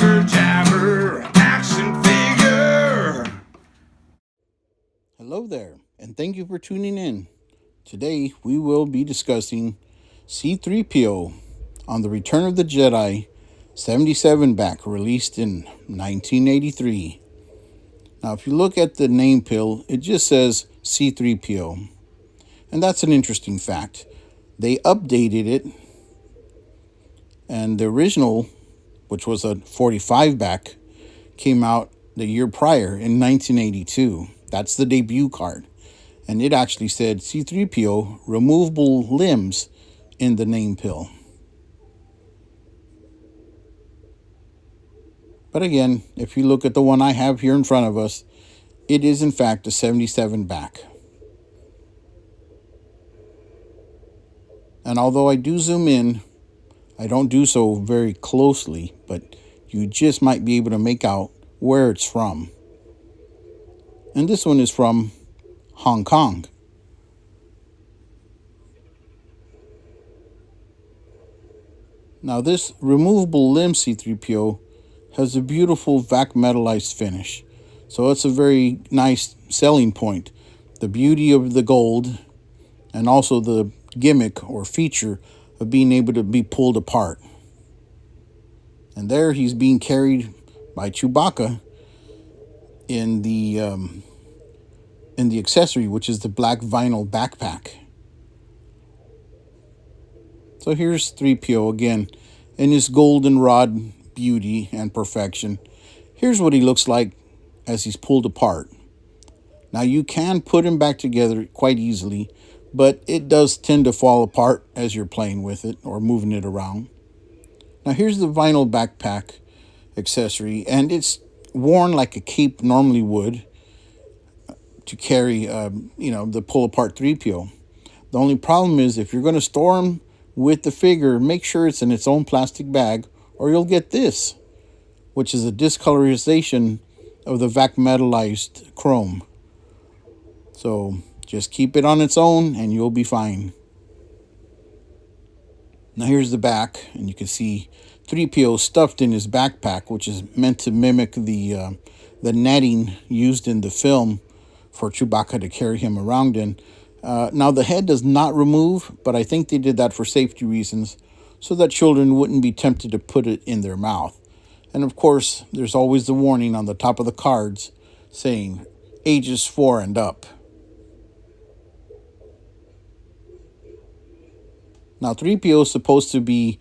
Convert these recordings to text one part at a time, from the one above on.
jibber jabber action figure. Hello there, and thank you for tuning in. Today we will be discussing C-3PO on the Return of the Jedi 77 back, released in 1983. Now, if you look at the name pill, it just says C-3PO. And that's an interesting fact. They updated it, and the original, which was a 45 back, came out the year prior in 1982. That's the debut card. And it actually said C-3PO removable limbs in the name pill. But again, if you look at the one I have here in front of us, it is in fact a 77 back. And although I do zoom in, I don't do so very closely, but you just might be able to make out where it's from. And this one is from Hong Kong. Now this removable limb C-3PO has a beautiful vac metallized finish. So it's a very nice selling point. The beauty of the gold and also the gimmick or feature of being able to be pulled apart. And there he's being carried by Chewbacca in the accessory, which is the black vinyl backpack. So here's 3PO again in his goldenrod beauty and perfection. Here's what he looks like as he's pulled apart. Now you can put him back together quite easily, but it does tend to fall apart as you're playing with it or moving it around. Now here's the vinyl backpack accessory, and it's worn like a cape normally would to carry, the pull-apart 3PO. The only problem is if you're going to store him with the figure, make sure it's in its own plastic bag, or you'll get this, which is a discolorization of the vac metallized chrome. So just keep it on its own and you'll be fine. Now here's the back, and you can see 3PO stuffed in his backpack, which is meant to mimic the netting used in the film for Chewbacca to carry him around in. Now the head does not remove, but I think they did that for safety reasons, so that children wouldn't be tempted to put it in their mouth. And of course, there's always the warning on the top of the cards saying ages 4 and up. Now 3PO is supposed to be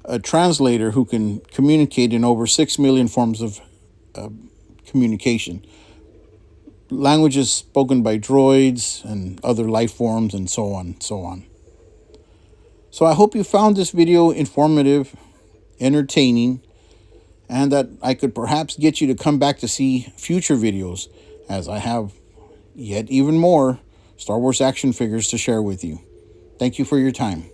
a translator who can communicate in over 6 million forms of communication. Languages spoken by droids and other life forms, and so on and so on. So I hope you found this video informative, entertaining, and that I could perhaps get you to come back to see future videos, as I have yet even more Star Wars action figures to share with you. Thank you for your time.